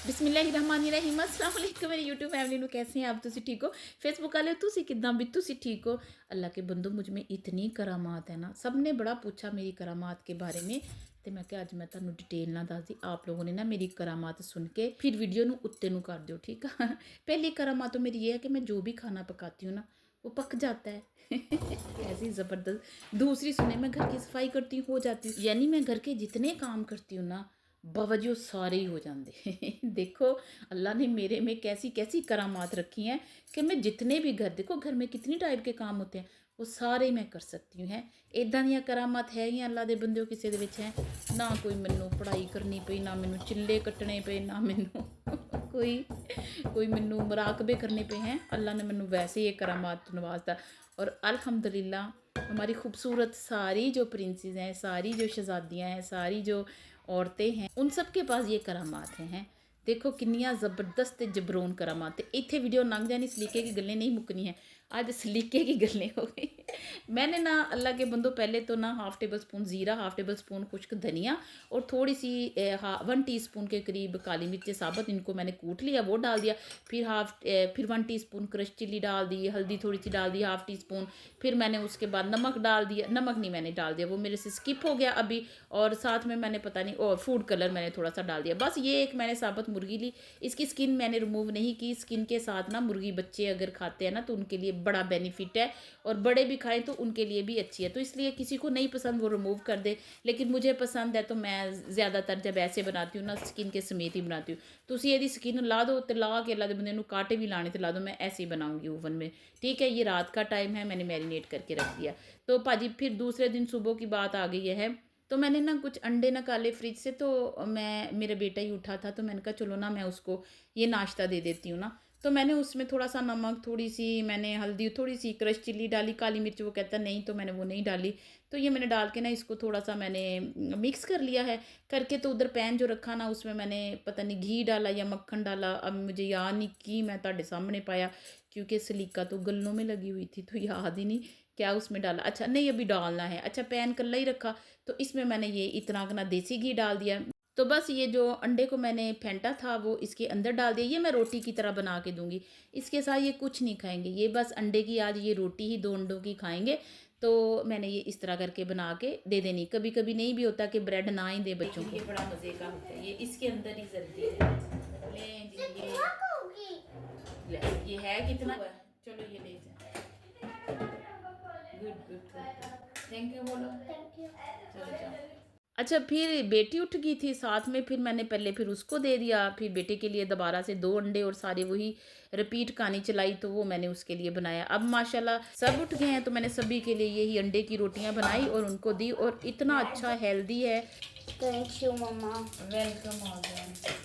बिस्मिल्लाहिर्रहमानिर्रहीम अस्सलाम वालेकुम मेरी यूट्यूब फैमिली ਨੂੰ कैसे हैं आप ਤੁਸੀਂ ठीक हो फेसबुक वाले ਤੁਸੀਂ किदां भी ਤੁਸੀਂ ठीक हो अल्लाह के बंदो मुझ में इतनी करामात है ना सब ने बड़ा पूछा मेरी करामात के बारे में तो मैं क्या अज मैं ਤੁਹਾਨੂੰ डिटेल ना दस दी आप लोगों ने ना मेरी करामात सुन के फिर वीडियो ਨੂੰ उत्ते ਨੂੰ कर दो ठीक है पहली करामात तो मेरी ये है कि मैं जो भी खाना पकाती हूँ ना वो पक जाता है ऐसी ज़बरदस्त। दूसरी सुने मैं घर की सफाई करती हूँ हो जाती हूँ यानी मैं घर के जितने काम करती हूँ ना बावजूद सारे ही हो जाते देखो अल्लाह ने मेरे में कैसी कैसी करामात रखी हैं कि मैं जितने भी घर देखो घर में कितनी टाइप के काम होते हैं वो सारे मैं कर सकती हूँ। है इदां ਦੀਆਂ करामात है ही अल्लाह ਦੇ ਬੰਦਿਓ ਕਿਸੇ ਦੇ ਵਿੱਚ ਹੈ ਨਾ ਕੋਈ ਮੈਨੂੰ ਪੜ੍ਹਾਈ ਕਰਨੀ ਪਈ ਨਾ ਮੈਨੂੰ चिल्ले ਕੱਟਣੇ ਪਏ ना ਮੈਨੂੰ कोई मैनू मुराकबे करने पे हैं अल्लाह ने मैनू वैसे ही करामात नवाजता और अल्हम्दुलिल्लाह हमारी खूबसूरत सारी जो प्रिंसेस हैं सारी जो शहजादियाँ हैं सारी जो औरतें हैं उन सब के पास ये करामात हैं। देखो किन्नियां ज़बरदस्त जबरोन करामात इतने वीडियो लंघ जानी सलीके की गल्लें नहीं मुकनी है आज सलीके की गल्लें हो गई। मैंने ना अल्लाह के बंदो पहले तो ना हाफ़ टेबल स्पून ज़ीरा हाफ़ टेबल स्पून खुश्क धनिया और थोड़ी सी 1 टीस्पून के करीब काली मिर्च साबुत इनको मैंने कूट लिया वो डाल दिया। फिर 1 टीस्पून क्रश चिल्ली डाल दी हल्दी थोड़ी सी डाल दी हाफ़ टीस्पून। फिर मैंने उसके बाद नमक डाल दिया नमक नहीं मैंने डाल दिया वो मेरे से स्किप हो गया अभी। और साथ में मैंने पता नहीं और फूड कलर मैंने थोड़ा सा डाल दिया बस ये एक मैंने साबुत मुर्गी ली इसकी स्किन मैंने रिमूव नहीं की। स्किन के साथ ना मुर्गी बच्चे अगर खाते हैं ना तो उनके लिए बड़ा बेनिफिट है और बड़े भी खाएं तो उनके लिए भी अच्छी है तो इसलिए किसी को नहीं पसंद वो रिमूव कर दे लेकिन मुझे पसंद है तो मैं ज़्यादातर जब ऐसे बनाती हूँ ना स्किन के समेत ही बनाती हूँ। तो उसी यदि स्किन ला दो तो ला के अल्लाह के बंदे कांटे भी लाने तो ला दो मैं ऐसे ही बनाऊँगी ओवन में ठीक है। ये रात का टाइम है मैंने मैरिनेट करके रख दिया। तो भाजी फिर दूसरे दिन सुबह की बात आ गई है तो मैंने ना कुछ अंडे निकाले फ्रिज से तो मैं मेरा बेटा ही उठा था तो मैंने कहा चलो ना मैं उसको ये नाश्ता दे देती हूँ ना। तो मैंने उसमें थोड़ा सा नमक थोड़ी सी मैंने हल्दी थोड़ी सी क्रश चिल्ली डाली काली मिर्च वो कहता नहीं तो मैंने वो नहीं डाली। तो ये मैंने डाल के ना इसको थोड़ा सा मैंने मिक्स कर लिया है करके तो उधर पैन जो रखा ना उसमें मैंने पता नहीं घी डाला या मक्खन डाला अब मुझे याद नहीं कि मैं ਤੁਹਾਡੇ सामने पाया क्योंकि सलीका तो गलों में लगी हुई थी तो याद ही नहीं क्या उसमें डाला। अच्छा नहीं अभी डालना है अच्छा पैन कल्ला ही रखा तो इसमें मैंने ये इतना ना देसी घी डाल दिया। तो बस ये जो अंडे को मैंने फेंटा था वो इसके अंदर डाल दिया। ये मैं रोटी की तरह बना के दूंगी इसके साथ ये कुछ नहीं खाएंगे ये बस अंडे की आज ये रोटी ही 2 अंडों की खाएंगे। तो मैंने ये इस तरह करके बना के दे देनी कभी कभी नहीं भी होता कि ब्रेड ना ही दे बच्चों को। ये बड़ा मज़े का होता है ये इसके अंदर ही जल्दी है ले जी ये है कितना चलो ये ले जाए गुड गुड थैंक यू बोलो चलो जाओ। अच्छा फिर बेटी उठ गई थी साथ में फिर मैंने पहले फिर उसको दे दिया फिर बेटे के लिए दोबारा से 2 अंडे और सारे वही रिपीट कहानी चलाई तो वो मैंने उसके लिए बनाया। अब माशाल्लाह सब उठ गए हैं तो मैंने सभी के लिए यही अंडे की रोटियां बनाई और उनको दी और इतना अच्छा हेल्दी है। थैंक यू मम्मा वेलकम आ गया।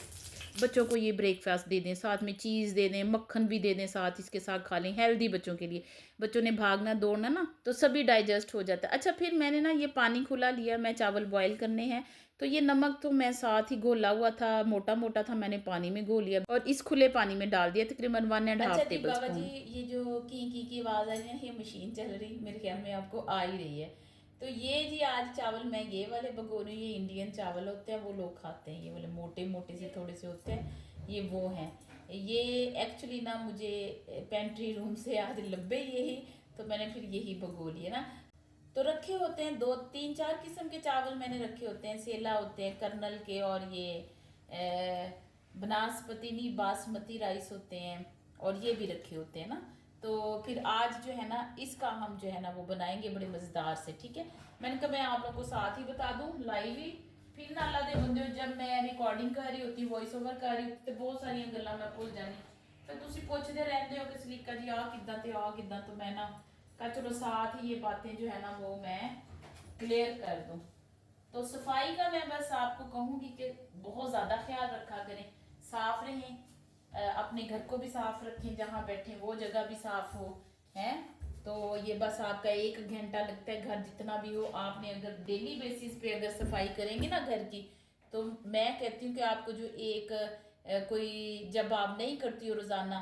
बच्चों को ये ब्रेकफास्ट दे दें साथ में चीज़ दे दें मक्खन भी दे दें साथ इसके साथ खा लें हेल्दी बच्चों के लिए। बच्चों ने भागना दौड़ना ना तो सभी डाइजेस्ट हो जाता है। अच्छा फिर मैंने ना ये पानी खुला लिया मैं चावल बॉईल करने हैं तो ये नमक तो मैं साथ ही घोला हुआ था मोटा मोटा था मैंने पानी में घोल लिया और इस खुले पानी में डाल दिया तकरीबन 1.5 टेबल स्पून। जी ये जो की आवाज़ आई है ये मशीन चल रही मेरे ख्याल में आपको आ ही रही है। तो ये जी आज चावल मैं ये वाले भगो रही हूँ ये इंडियन चावल होते हैं वो लोग खाते हैं ये वाले मोटे मोटे से थोड़े से होते हैं ये वो हैं। ये एक्चुअली ना मुझे पेंट्री रूम से आज लब्बे यही तो मैंने फिर यही भगो लिए ना। तो रखे होते हैं 2 3 4 किस्म के चावल मैंने रखे होते हैं सेला होते हैं कर्नल के और ये बनास्पति नहीं बासमती राइस होते हैं और ये भी रखे होते हैं ना। तो फिर आज जो है ना इसका हम जो है ना वो बनाएंगे बड़े मज़ेदार से ठीक है। मैंने कहा मैं आप लोगों को साथ ही बता दूं लाइव ही फिर ना अल्लाह दे बंदे जब मैं रिकॉर्डिंग कर रही होती वॉइस ओवर कर रही होती तो बहुत सारी गल्लां मैं भुल जानी तो तुम पुछते रहते हो कि सलीका जी आ किदा तो मैं ना कहा चलो साथ ही ये बातें जो है ना वो मैं क्लियर कर दूं। तो सफाई का मैं बस आपको कहूँगी कि बहुत ज़्यादा ख्याल रखा करें साफ रहें अपने घर को भी साफ रखें जहाँ बैठे वो जगह भी साफ हो है। तो ये बस आपका 1 घंटा लगता है घर जितना भी हो आपने अगर डेली बेसिस पे अगर सफाई करेंगे ना घर की तो मैं कहती हूँ कि आपको जो एक कोई जब आप नहीं करती हो रोज़ाना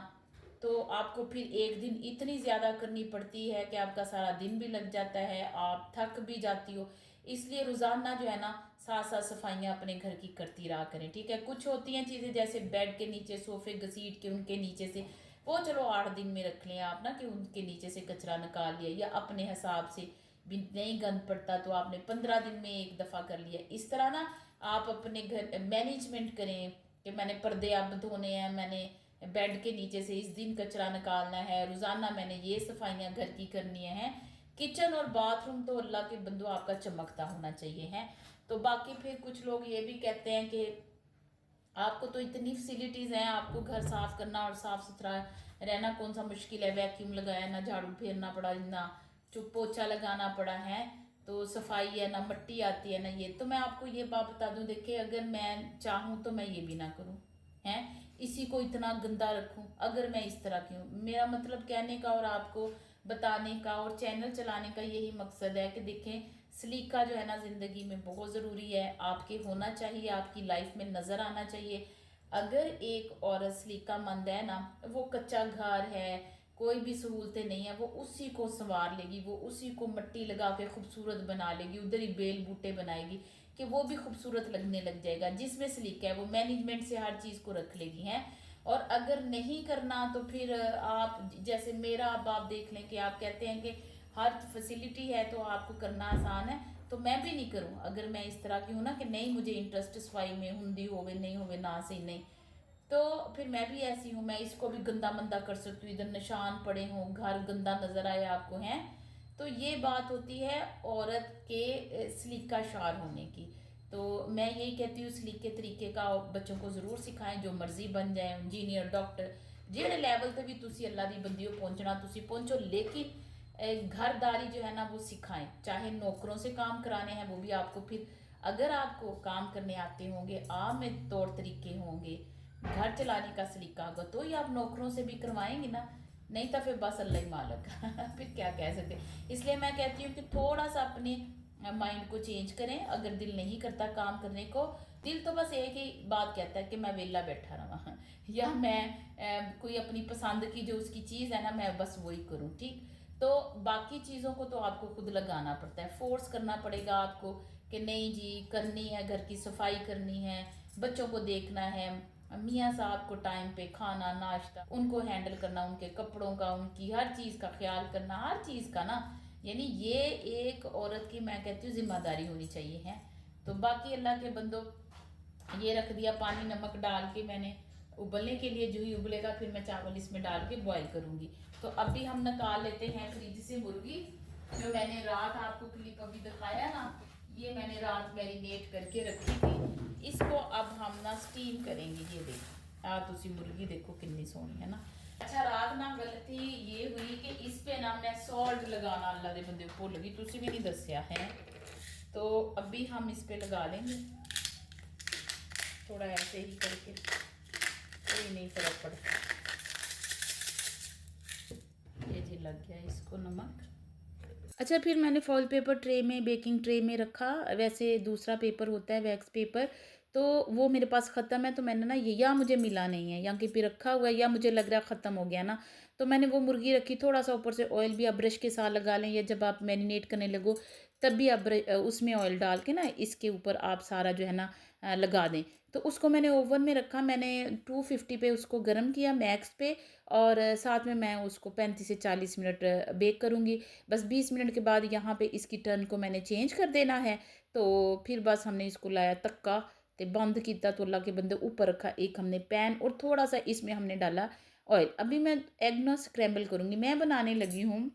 तो आपको फिर एक दिन इतनी ज़्यादा करनी पड़ती है कि आपका सारा दिन भी लग जाता है आप थक भी जाती हो। इसलिए रोज़ाना जो है ना साथ साथ सफाइयाँ अपने घर की करती रहा करें, ठीक है। कुछ होती हैं चीज़ें जैसे बेड के नीचे सोफ़े घसीट के उनके नीचे से, वो चलो 8 दिन में रख लें आप ना, कि उनके नीचे से कचरा निकाल लिया, या अपने हिसाब से भी नहीं गंद पड़ता तो आपने 15 दिन में एक दफ़ा कर लिया। इस तरह ना आप अपने घर मैनेजमेंट करें कि मैंने पर्दे अब धोने हैं, मैंने बेड के नीचे से इस दिन कचरा निकालना है, रोज़ाना मैंने ये सफाइयाँ घर की करनी हैं। किचन और बाथरूम तो अल्लाह के बंदो आपका चमकता होना चाहिए है। तो बाकी फिर कुछ लोग ये भी कहते हैं कि आपको तो इतनी फैसिलिटीज़ हैं, आपको घर साफ़ करना और साफ़ सुथरा रहना कौन सा मुश्किल है, वैक्यूम लगाया ना, झाड़ू फेरना पड़ा ना, चुप पोछा लगाना पड़ा है, तो सफाई है ना, मट्टी आती है ना, ये तो मैं आपको ये बात बता दूं, देखिए अगर मैं चाहूँ तो मैं ये भी ना करूँ, हैं, इसी को इतना गंदा रखूँ, अगर मैं इस तरह की हूँ। मेरा मतलब कहने का और आपको बताने का और चैनल चलाने का यही मकसद है कि देखें सलीका जो है ना ज़िंदगी में बहुत ज़रूरी है, आपके होना चाहिए, आपकी लाइफ में नज़र आना चाहिए। अगर एक औरत सलीकामंद है ना, वो कच्चा घर है, कोई भी सहूलतें नहीं है, वो उसी को संवार लेगी, वो उसी को मिट्टी लगा के खूबसूरत बना लेगी, उधर ही बेल बूटे बनाएगी कि वो भी खूबसूरत लगने लग जाएगा। जिसमें सलीका है वो मैनेजमेंट से हर चीज़ को रख लेगी हैं। और अगर नहीं करना तो फिर आप जैसे मेरा, अब आप देख लें कि आप कहते हैं कि हर फैसिलिटी है तो आपको करना आसान है, तो मैं भी नहीं करूँ अगर मैं इस तरह की हूँ ना कि नहीं मुझे इंटरेस्ट सफाई में हुंदी होवे नहीं होवे ना सही नहीं, तो फिर मैं भी ऐसी हूँ, मैं इसको भी गंदा मंदा कर सकती हूँ, इधर निशान पड़े हों, घर गंदा नजर आए आपको, हैं। तो ये बात होती है औरत के सलीका शार होने की। तो मैं यही कहती हूँ सलीके तरीके का बच्चों को ज़रूर सिखाएं, जो मर्जी बन जाए, इंजीनियर डॉक्टर जेड़े लैवल ते भी तुसी अल्लाह दी बंदी पहुँचना तुसी पहुँचो, लेकिन घरदारी जो है ना वो सिखाएं, चाहे नौकरों से काम कराने हैं वो भी आपको, फिर अगर आपको काम करने आते होंगे, आम में तौर तरीके होंगे, घर चलाने का सलीका होगा, तो ही आप नौकरों से भी करवाएंगे ना, नहीं तो फिर बस अल्लाह ही मालक फिर क्या कह सकते। इसलिए मैं कहती हूँ कि थोड़ा सा अपने माइंड को चेंज करें। अगर दिल नहीं करता काम करने को, दिल तो बस एक ही बात कहता है कि मैं वेला बैठा रहा या मैं कोई अपनी पसंद की जो उसकी चीज़ है ना मैं बस वही करूँ, ठीक। तो बाकी चीज़ों को तो आपको खुद लगाना पड़ता है, फोर्स करना पड़ेगा आपको कि नहीं जी करनी है, घर की सफाई करनी है, बच्चों को देखना है, मियाँ साहब को टाइम पे खाना नाश्ता उनको हैंडल करना, उनके कपड़ों का, उनकी हर चीज़ का ख्याल करना, हर चीज़ का ना, यानी ये एक औरत की मैं कहती हूँ जिम्मेदारी होनी चाहिए है। तो बाकी अल्लाह के बंदो, ये रख दिया पानी नमक डाल के मैंने उबलने के लिए, जो ही उबलेगा फिर मैं चावल इसमें डाल के बॉईल करूँगी। तो अभी हम निकाल लेते हैं फ्रिज से मुर्गी, जो मैंने रात आपको क्लिप अभी दिखाया ना, ये मैंने रात मैरिनेट करके रखी थी। इसको अब हम ना स्टीम करेंगे। ये देखो तुसी मुर्गी देखो कितनी सोहनी है ना। अच्छा रात ना गलती ये हुई कि इस पे ना मैं सॉल्ट लगाना अल्लाह दे बंदे भुल गई, तुसी भी नहीं दसिया है, तो अभी हम इस पे लगा देंगे थोड़ा ऐसे ही करके, कोई नहीं फर्क पड़ता। ये जी लग गया इसको नमक। अच्छा फिर मैंने फॉइल पेपर ट्रे में, बेकिंग ट्रे में रखा, वैसे दूसरा पेपर होता है वैक्स पेपर, तो वो मेरे पास ख़त्म है, तो मैंने ना ये या मुझे मिला नहीं है या कहीं पे रखा हुआ है या मुझे लग रहा है ख़त्म हो गया ना, तो मैंने वो मुर्गी रखी, थोड़ा सा ऊपर से ऑयल भी आप ब्रश के साथ लगा लें, या जब आप मैरिनेट करने लगो तब भी आप उसमें ऑयल डाल के ना इसके ऊपर आप सारा जो है ना लगा दें। तो उसको मैंने ओवन में रखा, मैंने 250 पे उसको गर्म किया मैक्स पे, और साथ में मैं उसको 35 से 40 मिनट बेक करूँगी। बस 20 मिनट के बाद यहाँ पे इसकी टर्न को मैंने चेंज कर देना है। तो फिर बस हमने इसको लाया तक्का ते बंद किया, तो अल्लाह के बंदे ऊपर रखा एक हमने पैन, और थोड़ा सा इसमें हमने डाला ऑयल। अभी मैं एग ना स्क्रैम्बल करूँगी, मैं बनाने लगी हूँ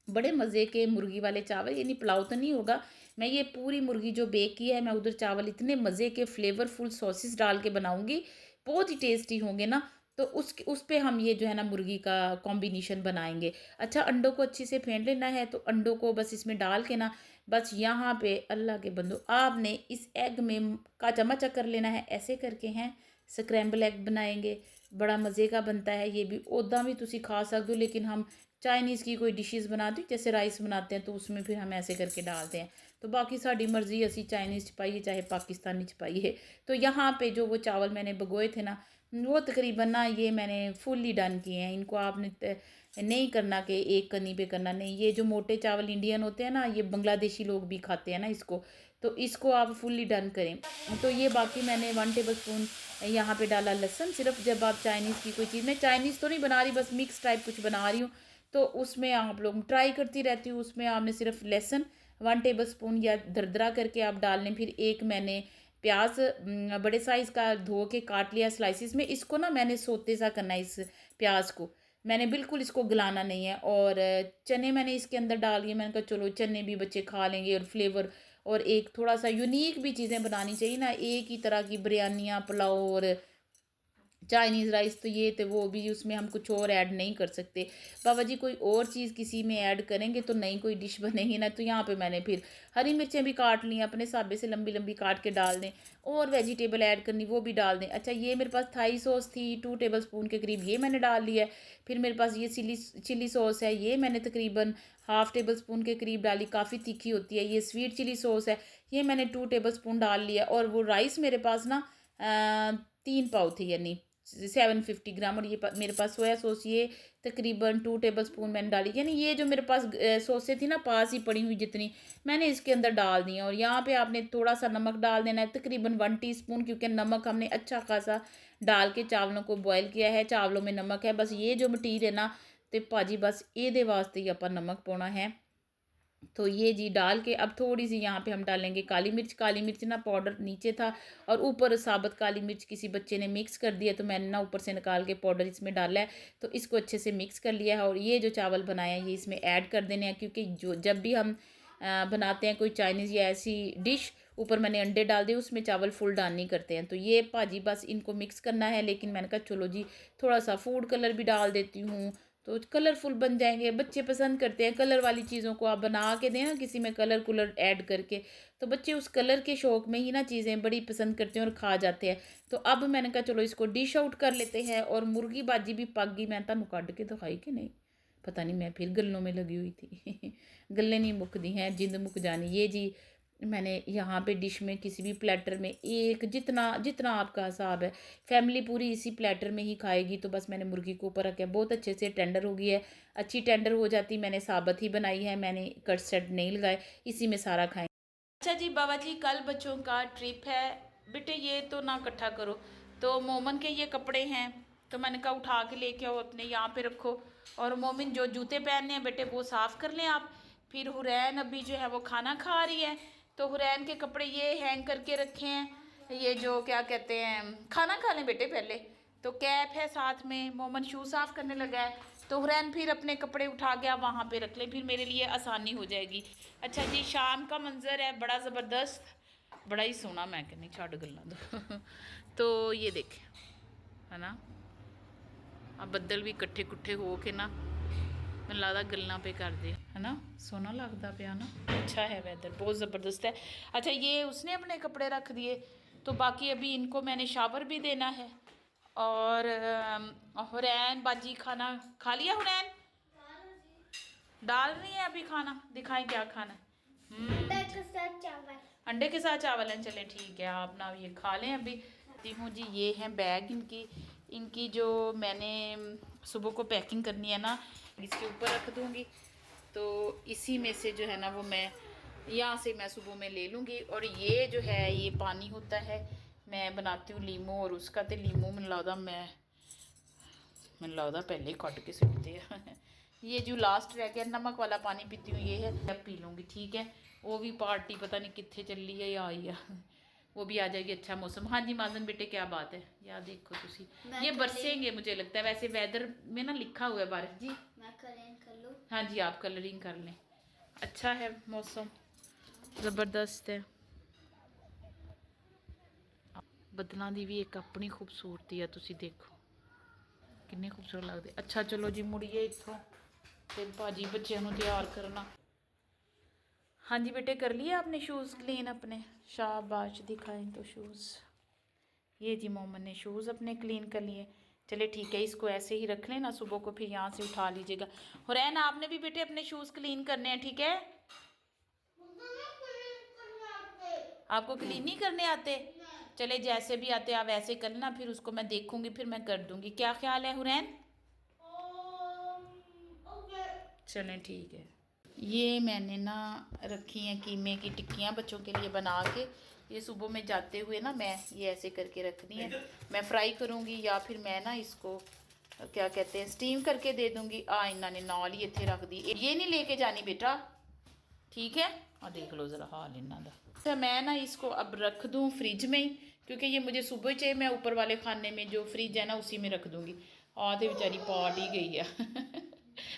बड़े मज़े के मुर्गी वाले चावल, यानी पुलाव तो नहीं होगा, मैं ये पूरी मुर्गी जो बेक की है मैं उधर चावल इतने मज़े के फ्लेवरफुल सॉसेस डाल के बनाऊँगी, बहुत ही टेस्टी होंगे ना। तो उस पे हम ये जो है ना मुर्गी का कॉम्बिनेशन बनाएंगे। अच्छा अंडों को अच्छी से फेंट लेना है, तो अंडों को बस इसमें डाल के ना, बस यहाँ पे अल्लाह के बंदो आपने इस एग में का चमचा कर लेना है, ऐसे करके हैं स्क्रैम्बल एग बनाएंगे, बड़ा मज़े का बनता है ये भी। उदा भी तुसी खा सकते हो, लेकिन हम चाइनीज़ की कोई डिशेस बनाते हैं जैसे राइस बनाते हैं, तो उसमें फिर हम ऐसे करके डालते हैं, तो बाकी साड़ी मर्जी असी चाइनीज़ च पाइए चाहे पाकिस्तानी च पाइए। तो यहाँ पे जो वो चावल मैंने भिगोए थे ना, वो तकरीबन ना ये मैंने फुल्ली डन किए हैं। इनको आपने नहीं करना कि एक कनी पे करना, नहीं। ये जो मोटे चावल इंडियन होते हैं ना, ये बांग्लादेशी लोग भी खाते हैं ना इसको, तो इसको आप फुल्ली डन करें। तो ये बाकी मैंने 1 टेबल स्पून यहाँ पे डाला लहसुन। सिर्फ जब आप चाइनीज़ की कोई चीज़, मैं चाइनीज़ तो नहीं बना रही, बस मिक्स टाइप कुछ बना रही हूँ, तो उसमें आप लोग ट्राई करती रहती हूँ। उसमें आपने सिर्फ लहसुन 1 टेबल स्पून या दरदरा करके आप डाल लें। फिर एक मैंने प्याज बड़े साइज़ का धो के काट लिया स्लाइसिस में। इसको ना मैंने सोते सा करना है, इस प्याज को मैंने बिल्कुल इसको गलाना नहीं है। और चने मैंने इसके अंदर डाल दिए। मैंने कहा चलो चने भी बच्चे खा लेंगे और फ्लेवर, और एक थोड़ा सा यूनिक भी चीज़ें बनानी चाहिए ना, एक ही तरह की बिरयानियाँ, पुलाव और चाइनीज़ राइस, तो ये तो वो भी उसमें हम कुछ और ऐड नहीं कर सकते। बाबा जी कोई और चीज़ किसी में ऐड करेंगे तो नई कोई डिश बनेगी ना। तो यहाँ पे मैंने फिर हरी मिर्चें भी काट ली, अपने हिसाबे से लंबी लंबी काट के डाल दें, और वेजिटेबल ऐड करनी वो भी डाल दें। अच्छा, ये मेरे पास थाई सॉस थी 2 टेबल स्पून के करीब, ये मैंने डाल लिया है। फिर मेरे पास ये चिली सॉस है, ये मैंने तकरीबन हाफ़ टेबल स्पून के करीब डाली, काफ़ी तीखी होती है। ये स्वीट चिली सॉस है, ये मैंने 2 टेबल स्पून डाल लिया। और वो राइस मेरे पास ना 3 पाव थी, यानी 750 ग्राम। और ये मेरे पास सोया सॉस, ये तकरीबन 2 टेबल स्पून मैंने डाली। यानी ये जो मेरे पास सॉसें थी ना पास ही पड़ी हुई जितनी, मैंने इसके अंदर डाल दी। और यहाँ पे आपने थोड़ा सा नमक डाल देना है, तकरीबन 1 टीस्पून, क्योंकि नमक हमने अच्छा खासा डाल के चावलों को बॉयल किया है। चावलों में नमक है, बस ये जो मटीर है ना, तो भाजी बस ये वास्ते ही अपन नमक पाना है। तो ये जी डाल के अब थोड़ी सी यहाँ पे हम डालेंगे काली मिर्च। काली मिर्च ना पाउडर नीचे था, और ऊपर साबुत काली मिर्च किसी बच्चे ने मिक्स कर दिया, तो मैंने ना ऊपर से निकाल के पाउडर इसमें डाला है। तो इसको अच्छे से मिक्स कर लिया है, और ये जो चावल बनाए हैं ये इसमें ऐड कर देने हैं, क्योंकि जो जब भी हम बनाते हैं कोई चाइनीज़ या ऐसी डिश, ऊपर मैंने अंडे डाल दिए, उसमें चावल फुल डाल नहीं करते हैं। तो ये भाजी बस इनको मिक्स करना है। लेकिन मैंने कहा चलो जी थोड़ा सा फूड कलर भी डाल देती हूँ, तो कलरफुल बन जाएंगे। बच्चे पसंद करते हैं कलर वाली चीज़ों को, आप बना के दें ना किसी में कलर कुलर ऐड करके, तो बच्चे उस कलर के शौक में ही ना चीज़ें बड़ी पसंद करते हैं और खा जाते हैं। तो अब मैंने कहा चलो इसको डिश आउट कर लेते हैं। और मुर्गी बाजी भी पक गई, मैं तुहानू कढ़ के दिखाई कि नहीं पता नहीं, मैं फिर गल्लों में लगी हुई थी गल्लें नहीं मुकदी हैं, जिंद मुक जानी। ये जी मैंने यहाँ पे डिश में किसी भी प्लेटर में एक, जितना जितना आपका हिसाब है, फैमिली पूरी इसी प्लेटर में ही खाएगी। तो बस मैंने मुर्गी को ऊपर रखा, बहुत अच्छे से टेंडर हो गई है, अच्छी टेंडर हो जाती। मैंने साबुत ही बनाई है, मैंने कट सेट नहीं लगाए, इसी में सारा खाएं। अच्छा जी बाबा जी, कल बच्चों का ट्रिप है, बेटे ये तो ना इकट्ठा करो। तो मोमन के ये कपड़े हैं, तो मैंने कहा उठा के लेके आओ, अपने यहाँ पे रखो। और मोमिन जो जूते पहनने हैं बेटे वो साफ़ कर लें आप। फिर हुरैन अभी जो है वो खाना खा रही है, तो हुरैन के कपड़े ये हैंग करके रखे हैं। ये जो क्या कहते हैं, खाना खा लें बेटे पहले। तो कैप है साथ में, मोमन शू साफ़ करने लगा है, तो हुरैन फिर अपने कपड़े उठा के आप वहाँ पे रख लें, फिर मेरे लिए आसानी हो जाएगी। अच्छा जी, शाम का मंज़र है बड़ा ज़बरदस्त, बड़ा ही सोहना, मैं कहनी छड़ गल्लां दो तो ये देखें, है ना, अब बदल भी इकट्ठे कुट्ठे हो के ना, मैंने लगता गल्लां पे कर दे, है ना, सोहना लगता पाया ना, अच्छा है वेदर, बहुत ज़बरदस्त है। अच्छा, ये उसने अपने कपड़े रख दिए, तो बाकी अभी इनको मैंने शावर भी देना है। और हुरैन बाजी खाना खा लिया, हुरैन डाल रही है अभी खाना, दिखाएं क्या खाना है। अंडे के साथ चावल हैं, चलें ठीक है, आप ना ये खा लें अभी। दी हूँ जी, ये हैं बैग इनकी, इनकी जो मैंने सुबह को पैकिंग करनी है ना, इसके ऊपर रख दूँगी। तो इसी में से जो है ना वो मैं यहाँ से मैं सुबह में ले लूँगी। और ये जो है ये पानी होता है, मैं बनाती हूँ लीमू और उसका, तो लीमू मैंने लगता पहले ही कट के सुनते हैं ये जो लास्ट रह गया नमक वाला पानी पीती हूँ, ये है, अब पी लूँगी ठीक है। वो भी पार्टी पता नहीं कितने चली है या आई है वो भी आ जाएगी। अच्छा मौसम, हाँ जी माजन बेटे क्या बात है यार, देखो तुसी ये बरसेंगे मुझे लगता है, वैसे वेदर में ना लिखा हुआ है बारिश जी। मैं कलरिंग कर लूँ? हाँ जी आप कलरिंग कर लें, अच्छा है मौसम ज़बरदस्त है। बदलों की भी एक अपनी खूबसूरती है, तुसी देखो किन्ने खूबसूरत लगते। अच्छा चलो जी मुड़िए इतों, फिर भाजी बच्चों को तैयार करना। हाँ जी बेटे कर लिए आपने शूज़ क्लीन अपने, शाबाश दिखाएं तो शूज़। ये जी मोमन ने शूज़ अपने क्लीन कर लिए, चले ठीक है, इसको ऐसे ही रख लेना, सुबह को फिर यहाँ से उठा लीजिएगा। हुरैन आपने भी बेटे अपने शूज़ क्लीन करने हैं, ठीक है। आपको क्लीन नहीं करने आते? चले जैसे भी आते आप वैसे करना, फिर उसको मैं देखूंगी, फिर मैं कर दूंगी। क्या ख्याल है हुरैन? चलें ठीक है। ये मैंने ना रखी हैं कीमे की टिक्कियाँ बच्चों के लिए बना के। ये सुबह में जाते हुए ना मैं ये ऐसे करके रखनी है। मैं फ्राई करूँगी या फिर मैं ना इसको क्या कहते हैं स्टीम करके दे दूँगी। इन्होंने नाल ही इतने रख दी। ये नहीं लेके जानी बेटा, ठीक है? देख लो ज़रा हाल इन्हों का। अच्छा मैं ना इसको अब रख दूँ फ्रिज में ही, क्योंकि ये मुझे सुबह चाहिए। मैं ऊपर वाले खाने में जो फ्रिज है ना उसी में रख दूँगी। तो बेचारी पॉट ही गई है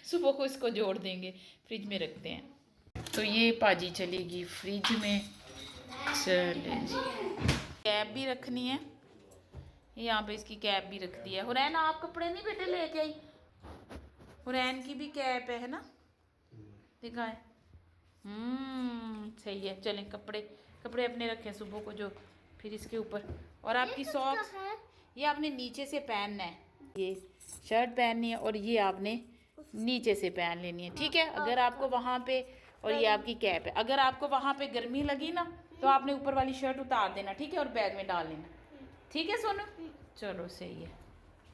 सुबह को इसको जोड़ देंगे, फ्रिज में रखते हैं। तो ये पाजी चलेगी फ्रिज में। चले जी, कैप भी रखनी है, यहाँ पे इसकी कैप भी रख दी है। हुरैन आप कपड़े नहीं बेटे लेके आई? हुरैन की भी कैप है ना, दिखाए। सही है। चलें कपड़े कपड़े अपने रखें सुबह को जो, फिर इसके ऊपर। और आपकी सॉक्स ये आपने नीचे से पहनना है, ये शर्ट पहननी है और ये आपने नीचे से पहन लेनी है, ठीक है? अगर आपको वहाँ पे, और ये आपकी कैप है, अगर आपको वहाँ पे गर्मी लगी ना तो आपने ऊपर वाली शर्ट उतार देना, ठीक है? और बैग में डाल लेना, ठीक है सोनू? चलो सही है।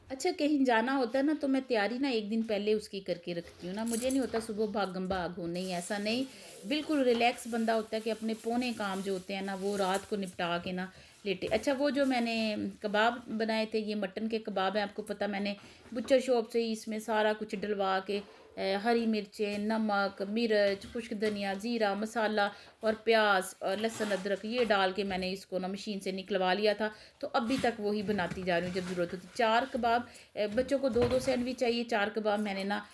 अच्छा कहीं जाना होता है ना तो मैं तैयारी ना एक दिन पहले उसकी करके रखती हूँ ना। मुझे नहीं होता सुबह भागम भाग हो, नहीं ऐसा नहीं। बिल्कुल रिलैक्स बंदा होता है कि अपने पौने काम जो होते हैं ना वो रात को निपटा के ना लेटे। अच्छा वो जो मैंने कबाब बनाए थे, ये मटन के कबाब है, आपको पता मैंने बुच्चर शॉप से ही इसमें सारा कुछ डलवा के हरी मिर्चें, नमक, मिर्च, खुश्क धनिया, ज़ीरा, मसाला और प्याज और लहसुन अदरक ये डाल के मैंने इसको ना मशीन से निकलवा लिया था। तो अभी तक वही बनाती जा रही हूँ जब ज़रूरत होती। 4 कबाब, बच्चों को 2-2 सैंडविच चाहिए, 4 कबाब मैंने ना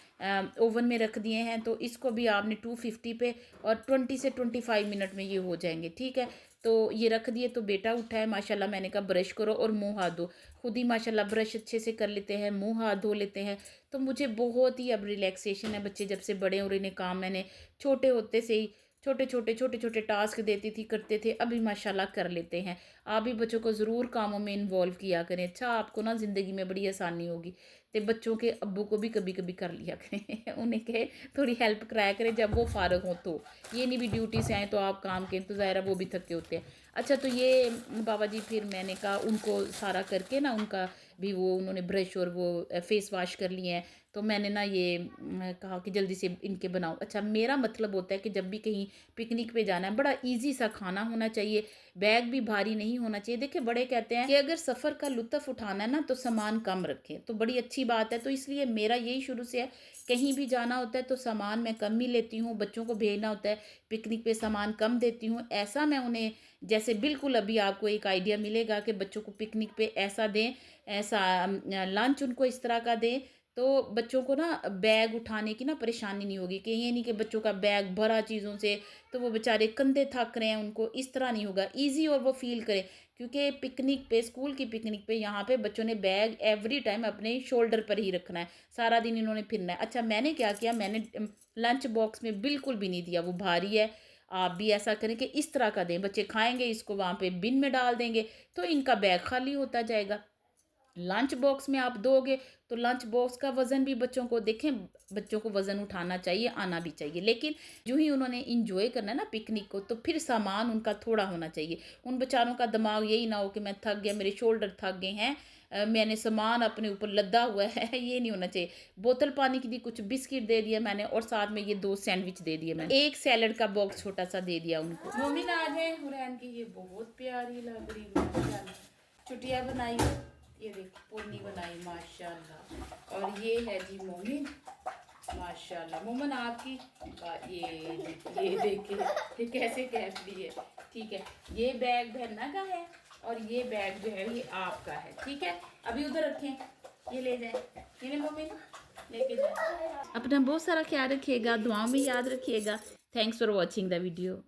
ओवन में रख दिए हैं। तो इसको भी आपने 250 पे और 20 से 25 मिनट में ये हो जाएंगे, ठीक है? तो ये रख दिए। तो बेटा उठा है माशाल्लाह, मैंने कहा ब्रश करो और मुंह हाथ धो। खुद ही माशाल्लाह ब्रश अच्छे से कर लेते हैं, मुंह हाथ धो लेते हैं। तो मुझे बहुत ही अब रिलैक्सेशन है। बच्चे जब से बड़े और इन्हें काम मैंने छोटे होते से ही छोटे छोटे टास्क देती थी, करते थे, अभी माशाल्लाह कर लेते हैं। आप भी बच्चों को ज़रूर कामों में इन्वॉल्व किया करें। अच्छा आपको ना ज़िंदगी में बड़ी आसानी होगी। तो बच्चों के अब्बू को भी कभी कभी कर लिया करें उन्हें कहे थोड़ी हेल्प कराया करें जब वो फारग हो। तो ये नहीं भी ड्यूटी से आए तो आप काम के, तो ज़ाहिर है वो भी थके होते हैं। अच्छा तो ये बाबा जी फिर मैंने कहा उनको सारा करके ना, उनका भी वो उन्होंने ब्रश और वो फेस वाश कर लिए हैं। तो मैंने ना ये कहा कि जल्दी से इनके बनाओ। अच्छा मेरा मतलब होता है कि जब भी कहीं पिकनिक पे जाना है बड़ा इजी सा खाना होना चाहिए, बैग भी भारी नहीं होना चाहिए। देखिए बड़े कहते हैं कि अगर सफ़र का लुत्फ़ उठाना है ना तो सामान कम रखें, तो बड़ी अच्छी बात है। तो इसलिए मेरा यही शुरू से है, कहीं भी जाना होता है तो सामान मैं कम ही लेती हूँ। बच्चों को भेजना होता है पिकनिक पे सामान कम देती हूँ। ऐसा मैं उन्हें जैसे बिल्कुल अभी आपको एक आइडिया मिलेगा कि बच्चों को पिकनिक पे ऐसा दें, ऐसा लंच उनको इस तरह का दें, तो बच्चों को ना बैग उठाने की ना परेशानी नहीं होगी। कि ये नहीं कि बच्चों का बैग भरा चीज़ों से तो वो बेचारे कंधे थक रहे हैं, उनको इस तरह नहीं होगा। ईजी और वो फील करें, क्योंकि पिकनिक पे, स्कूल की पिकनिक पे यहाँ पे बच्चों ने बैग एवरी टाइम अपने शोल्डर पर ही रखना है, सारा दिन इन्होंने फिरना है। अच्छा मैंने क्या किया, मैंने लंच बॉक्स में बिल्कुल भी नहीं दिया, वो भारी है। आप भी ऐसा करें कि इस तरह का दें, बच्चे खाएंगे इसको वहाँ पे बिन में डाल देंगे तो इनका बैग खाली होता जाएगा। लंच बॉक्स में आप दोगे तो लंच बॉक्स का वज़न भी बच्चों को, देखें बच्चों को वज़न उठाना चाहिए, आना भी चाहिए। लेकिन जो ही उन्होंने इंजॉय करना है ना पिकनिक को, तो फिर सामान उनका थोड़ा होना चाहिए। उन बेचारों का दिमाग यही ना हो कि मैं थक गया, मेरे शोल्डर थक गए हैं, मैंने सामान अपने ऊपर लदा हुआ है ये नहीं होना चाहिए। बोतल पानी की दी, कुछ बिस्किट दे दिया मैंने, और साथ में ये 2 सैंडविच दे दिए मैंने, एक सैलड का बॉक्स छोटा सा दे दिया उनको। मोमिन आ जाए, हुरैन की ये बहुत प्यारी लग रही है, चुटिया बनाई, ये देखो पोनी बनाई माशाल्लाह। और ये है जी मोमिन, माशाल्लाह। मोमन आपकी ये देखिए ये कैसे कह रही है, ठीक है? ये बैग बहना का है और ये बैग जो है ये आपका है, ठीक है? अभी उधर रखें, ये ले जाए, ये मोमिन लेके जाए। अपना बहुत सारा ख्याल रखिएगा, दुआओं में याद रखिएगा। Thanks for watching the video.